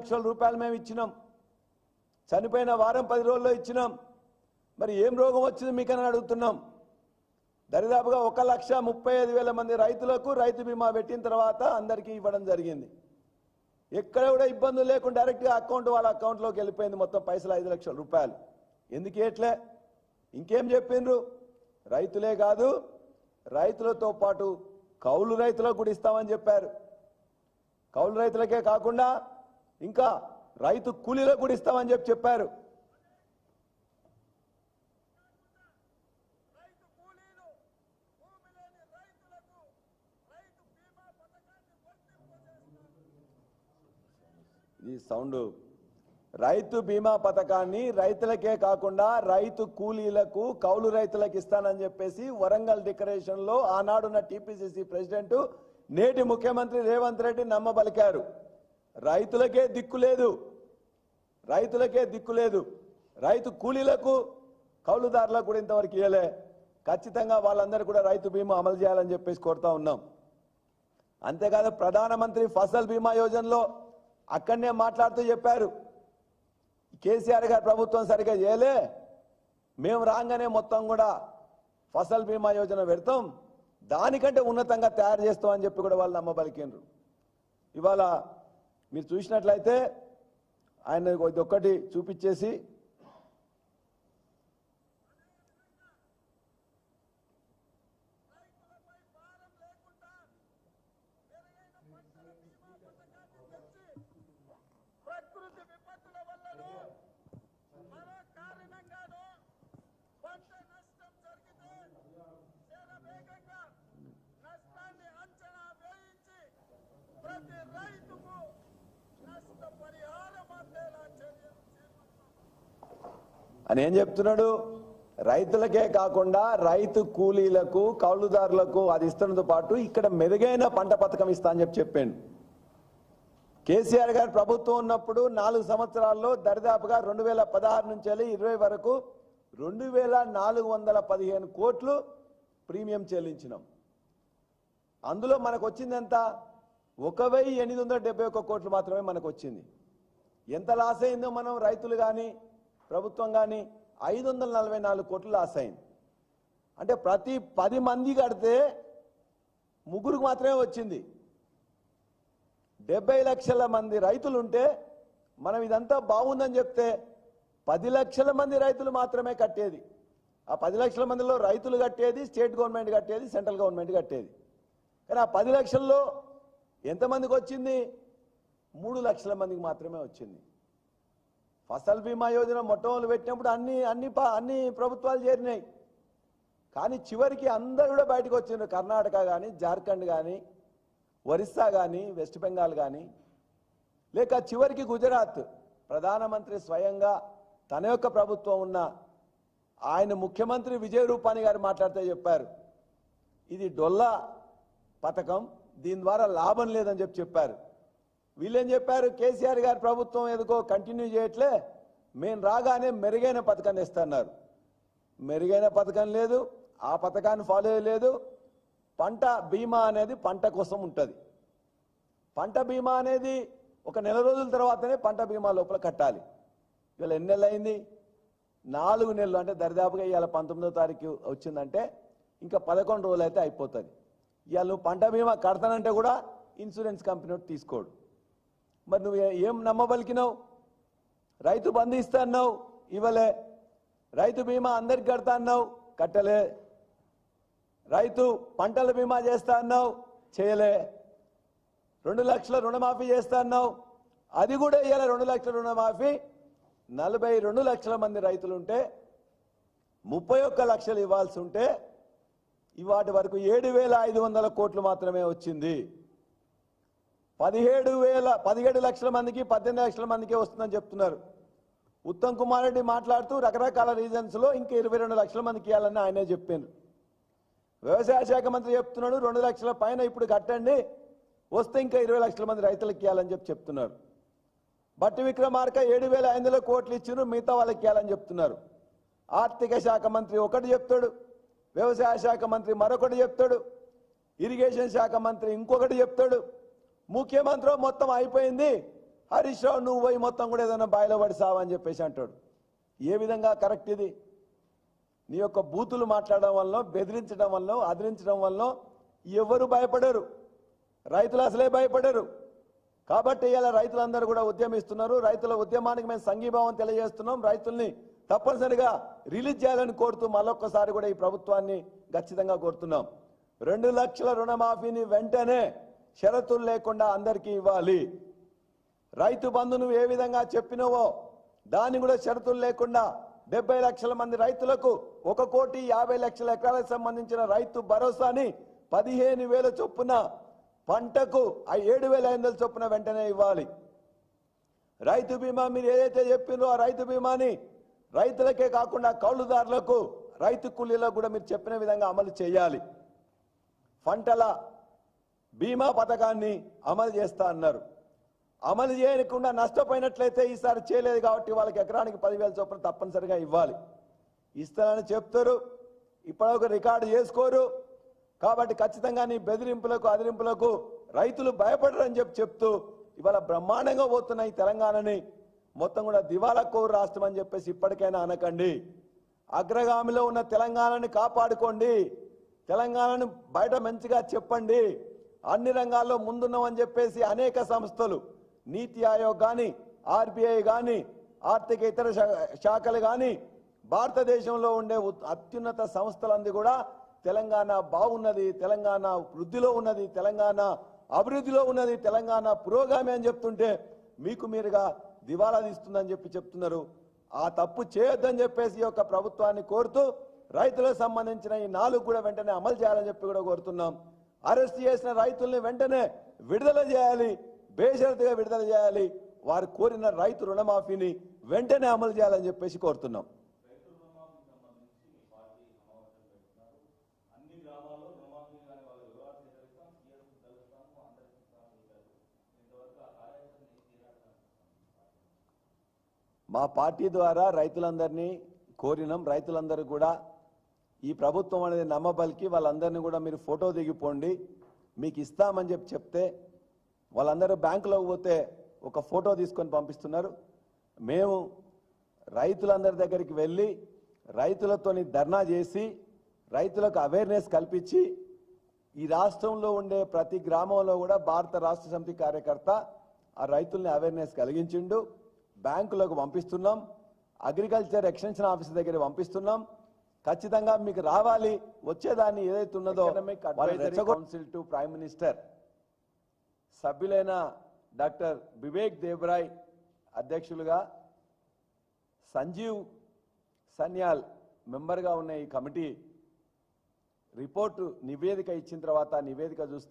లక్షల రూపాయలు మేము ఇచ్చినాం. చనిపోయిన వారం 10 రోజుల్లో ఇచ్చినాం. మరి ఏం రోగం వచ్చింది మీకని అడుగుతున్నాం. దరిదాపుగా 1,35,000 మంది రైతులకు రైతు బీమా పెట్టిన తర్వాత అందరికీ ఇవ్వడం జరిగింది. ఎక్కడ కూడా ఇబ్బందులు లేకుండా డైరెక్ట్గా వాళ్ళ అకౌంట్లోకి వెళ్ళిపోయింది మొత్తం పైసలు 5 లక్షల రూపాయలు. ఎందుకు ఏట్లే ఇంకేం చెప్పిండ్రు? రైతులే కాదు రైతులతో పాటు కౌలు రైతులకు కూడా ఇస్తామని చెప్పారు. కౌలు రైతులకే కాకుండా ఇంకా రైతు కూలీలకు కూడా ఇస్తామని చెప్పారు. ఈ సౌండ్ రైతు బీమా పథకాన్ని రైతులకే కాకుండా రైతు కూలీలకు కౌలు రైతులకు ఇస్తానని చెప్పేసి వరంగల్ డిక్లరేషన్ లో ఆనాడున్న టీపీసీసీ ప్రెసిడెంట్ నేటి ముఖ్యమంత్రి రేవంత్ రెడ్డి నమ్మబలికారు. రైతులకే దిక్కు లేదు, రైతులకే దిక్కు లేదు. రైతు కూలీలకు కౌలుదారులకు కూడా ఇంతవరకు ఇవ్వలే. ఖచ్చితంగా వాళ్ళందరూ కూడా రైతు బీమా అమలు చేయాలని చెప్పేసి కోరుతా ఉన్నాం. అంతేకాదు ప్రధానమంత్రి ఫసల్ బీమా యోజనలో అక్కడనే మాట్లాడుతూ చెప్పారు, కేసీఆర్ గారు ప్రభుత్వం సరిగా చేయలే, మేము రాగానే మొత్తం కూడా ఫసల్ బీమా యోజన పెడతాం, దానికంటే ఉన్నతంగా తయారు చేస్తాం అని చెప్పి కూడా వాళ్ళు నమ్మబలికిండ్రు. ఇవాళ మీరు చూసినట్లయితే ఆయన ఒక్కటి చూపించేసి అని ఏం చెప్తున్నాడు? రైతులకే కాకుండా రైతు కూలీలకు కౌలుదారులకు అది ఇస్తున్నతో పాటు ఇక్కడ మెరుగైన పంట పథకం ఇస్తా అని చెప్పాను. కేసీఆర్ గారు ప్రభుత్వం ఉన్నప్పుడు 4 సంవత్సరాల్లో దరిదాపుగా 2016 నుంచి 2020 వరకు 2,415 కోట్లు ప్రీమియం చెల్లించినాం. అందులో మనకు వచ్చింది ఎంత? 1,871 కోట్లు మాత్రమే మనకు వచ్చింది. ఎంత లాస్ అయిందో మనం రైతులు కానీ ప్రభుత్వం కానీ 544 కోట్లు లాస్ అయింది. అంటే ప్రతి 10 మంది కడితే 3 మాత్రమే వచ్చింది. 70 లక్షల మంది రైతులుంటే మనం ఇదంతా బాగుందని చెప్తే 10 లక్షల మంది రైతులు మాత్రమే కట్టేది. ఆ 10 లక్షల మందిలో రైతులు కట్టేది స్టేట్ గవర్నమెంట్ కట్టేది, సెంట్రల్ గవర్నమెంట్ కట్టేది. కానీ ఆ 10 లక్షల్లో ఎంతమందికి వచ్చింది? 3 లక్షల మందికి మాత్రమే వచ్చింది. ఫసల్ బీమా యోజన మొట్టమొదలు పెట్టినప్పుడు అన్ని ప్రభుత్వాలు చేరినాయి. కానీ చివరికి అందరూ కూడా బయటకు వచ్చిండ్రు. కర్ణాటక కానీ, జార్ఖండ్ కానీ, ఒరిస్సా కానీ, వెస్ట్ బెంగాల్ కానీ, లేక చివరికి గుజరాత్ ప్రధానమంత్రి స్వయంగా తన యొక్క ప్రభుత్వం ఉన్న ఆయన ముఖ్యమంత్రి విజయ్ రూపానీ గారు మాట్లాడితే చెప్పారు, ఇది డొల్లా పథకం, దీని ద్వారా లాభం లేదని చెప్పారు. వీళ్ళేం చెప్పారు? కేసీఆర్ గారి ప్రభుత్వం ఎందుకో కంటిన్యూ చేయట్లే, మేము రాగానే మెరుగైన పథకాన్ని ఇస్తున్నారు. మెరుగైన పథకం లేదు, ఆ పథకాన్ని ఫాలో చేయలేదు. పంట బీమా అనేది పంట కోసం ఉంటుంది. పంట బీమా అనేది ఒక నెల రోజుల తర్వాతనే పంట బీమా లోపల కట్టాలి. ఇవాళ ఎన్ని నెలలు అయింది? 4 నెలలు. అంటే దరిదాపుగా ఇవాళ 19వ తారీఖు వచ్చిందంటే ఇంకా 11 రోజులు అయితే అయిపోతుంది. ఇవాళ నువ్వు పంట బీమా కడతానంటే కూడా ఇన్సూరెన్స్ కంపెనీ తీసుకోడు. మరి నువ్వు ఏం నమ్మబలికినావు? రైతు బంధు ఇస్తా అన్నావు, ఇవ్వలే. రైతు బీమా అందరికి కడతా అన్నావు, కట్టలే. రైతు పంటల బీమా చేస్తా అన్నావు, చేయలే. 2 లక్షల రుణమాఫీ చేస్తా అన్నావు, అది కూడా ఇవాళ 2 లక్షల రుణమాఫీ 42 లక్షల మంది రైతులుంటే 31 లక్షలు ఇవ్వాల్సి ఉంటే ఇవాటి వరకు 7,500 కోట్లు మాత్రమే వచ్చింది. 17 లక్షల మందికి 18 లక్షల మందికి వస్తుందని చెప్తున్నారు. ఉత్తమ్ కుమార్ రెడ్డి మాట్లాడుతూ రకరకాల రీజన్స్ లో ఇంకా 22 లక్షల మందికి ఇవ్వాలని ఆయనే చెప్పారు. వ్యవసాయ శాఖ మంత్రి చెప్తున్నాడు 2 లక్షల పైన ఇప్పుడు కట్టండి, వస్తే ఇంకా 20 లక్షల మంది రైతులకు ఇవ్వాలని చెప్తున్నారు. బట్టి విక్రమార్క 7,500 కోట్లు ఇచ్చిను, మిగతా వాళ్ళకి ఇవ్వాలని చెప్తున్నారు. ఆర్థిక శాఖ మంత్రి ఒకటి చెప్తాడు, వ్యవసాయ శాఖ మంత్రి మరొకటి చెప్తాడు, ఇరిగేషన్ శాఖ మంత్రి ఇంకొకటి చెప్తాడు. ముఖ్యమంత్రి మొత్తం అయిపోయింది, హరీష్ రావు నువ్వు పోయి మొత్తం కూడా ఏదైనా బాయిలో పడి సావని చెప్పేసి అంటాడు. ఏ విధంగా కరెక్ట్ ఇది? నీ యొక్క బూతులు మాట్లాడడం వల్ల, బెదిరించడం వల్ల, అదిరించడం వల్ల ఎవరు భయపడరు, రైతులు అసలే భయపడరు. కాబట్టి ఇలా రైతులందరూ కూడా ఉద్యమిస్తున్నారు. రైతుల ఉద్యమానికి మేము సంఘీభావం తెలియజేస్తున్నాం. రైతుల్ని తప్పనిసరిగా రిలీజ్ చేయాలని కోరుతూ మళ్ళొక్కసారి కూడా ఈ ప్రభుత్వాన్ని ఖచ్చితంగా కోరుతున్నాం. 2 లక్షల రుణమాఫీని వెంటనే షరతులు లేకుండా అందరికీ ఇవ్వాలి. రైతు బంధును ఏ విధంగా చెప్పినవో దాన్ని కూడా షరతులు లేకుండా 70 లక్షల మంది రైతులకు 1,50,00,000 ఎకరాలకు సంబంధించిన రైతు భరోసాని 15,000 చొప్పున, పంటకు 7,500 చొప్పున వెంటనే ఇవ్వాలి. రైతు బీమా మీరు ఏదైతే చెప్పినో ఆ రైతు బీమాని రైతులకే కాకుండా కౌలుదారులకు, రైతు కూలీలకు కూడా మీరు చెప్పిన విధంగా అమలు చేయాలి. పంటల బీమా పథకాన్ని అమలు చేస్తా అన్నారు. అమలు చేయకుండా నష్టపోయినట్లయితే ఈసారి చేయలేదు కాబట్టి వాళ్ళకి ఎకరానికి 10,000 చొప్పున తప్పనిసరిగా ఇవ్వాలి. ఇస్తానని చెప్తారు, ఇప్పటివరకు రికార్డు చేసుకోరు. కాబట్టి ఖచ్చితంగా నీ బెదిరింపులకు, అదిరింపులకు రైతులు భయపడరని చెప్తూ ఇవాళ బ్రహ్మాండంగా పోతున్న ఈ తెలంగాణని మొత్తం కూడా దివాలా కోరు రాష్ట్రం అని చెప్పేసి ఇప్పటికైనా అనకండి. అగ్రగామిలో ఉన్న తెలంగాణని కాపాడుకోండి. తెలంగాణను బయట మంచిగా చెప్పండి. అన్ని రంగాల్లో ముందున్నామని చెప్పేసి అనేక సంస్థలు, నీతి ఆయోగ్ కానీ, ఆర్బీఐ కానీ, ఆర్థిక ఇతర శాఖలు కానీ, భారతదేశంలో ఉండే అత్యున్నత సంస్థలంది కూడా తెలంగాణ బాగున్నది, తెలంగాణ వృద్ధిలో ఉన్నది, తెలంగాణ అభివృద్ధిలో ఉన్నది, తెలంగాణ పురోగామి అని చెప్తుంటే మీకు మీరుగా దివాలా తీస్తుందని చెప్తున్నారు. ఆ తప్పు చేయొద్దని చెప్పేసి ఈ యొక్క ప్రభుత్వాన్ని కోరుతూ రైతులకు సంబంధించిన ఈ 4 కూడా వెంటనే అమలు చేయాలని చెప్పి కూడా కోరుతున్నాం. అరెస్ట్ చేసిన రైతుల్ని వెంటనే విడుదల చేయాలి, బేషరతుగా విడుదల చేయాలి. వారు కోరిన రైతు రుణమాఫీని వెంటనే అమలు చేయాలని చెప్పేసి కోరుతున్నాం. మా పార్టీ ద్వారా రైతులందరినీ కోరినాం. రైతులందరూ కూడా ఈ ప్రభుత్వం అనేది నమ్మబలికి వాళ్ళందరినీ కూడా మీరు ఫోటో దిగిపోండి, మీకు ఇస్తామని చెప్తే వాళ్ళందరూ బ్యాంకులోకి పోతే ఒక ఫోటో తీసుకొని పంపిస్తున్నారు. మేము రైతులందరి దగ్గరికి వెళ్ళి రైతులతోని ధర్నా చేసి రైతులకు అవేర్నెస్ కల్పించి ఈ రాష్ట్రంలో ఉండే ప్రతి గ్రామంలో కూడా భారత రాష్ట్ర సమితి కార్యకర్త ఆ రైతుల్ని అవేర్నెస్ కలిగించిండు. బ్యాంకులకు పంపిస్తున్నాం, అగ్రికల్చర్ ఎక్స్టెన్షన్ ఆఫీస్ దగ్గర పంపిస్తున్నాం. ఖచ్చితంగా మీకు రావాలి. వచ్చేదాన్ని ఏదైతే ఉన్నదో కౌన్సిల్ టు ప్రైమ్ మినిస్టర్ సభ్యులైన డాక్టర్ వివేక్ దేబ్రాయ్ అధ్యక్షులుగా, సంజీవ్ సన్యాల్ మెంబర్గా ఉన్న ఈ కమిటీ రిపోర్టు నివేదిక ఇచ్చిన తర్వాత నివేదిక చూస్తే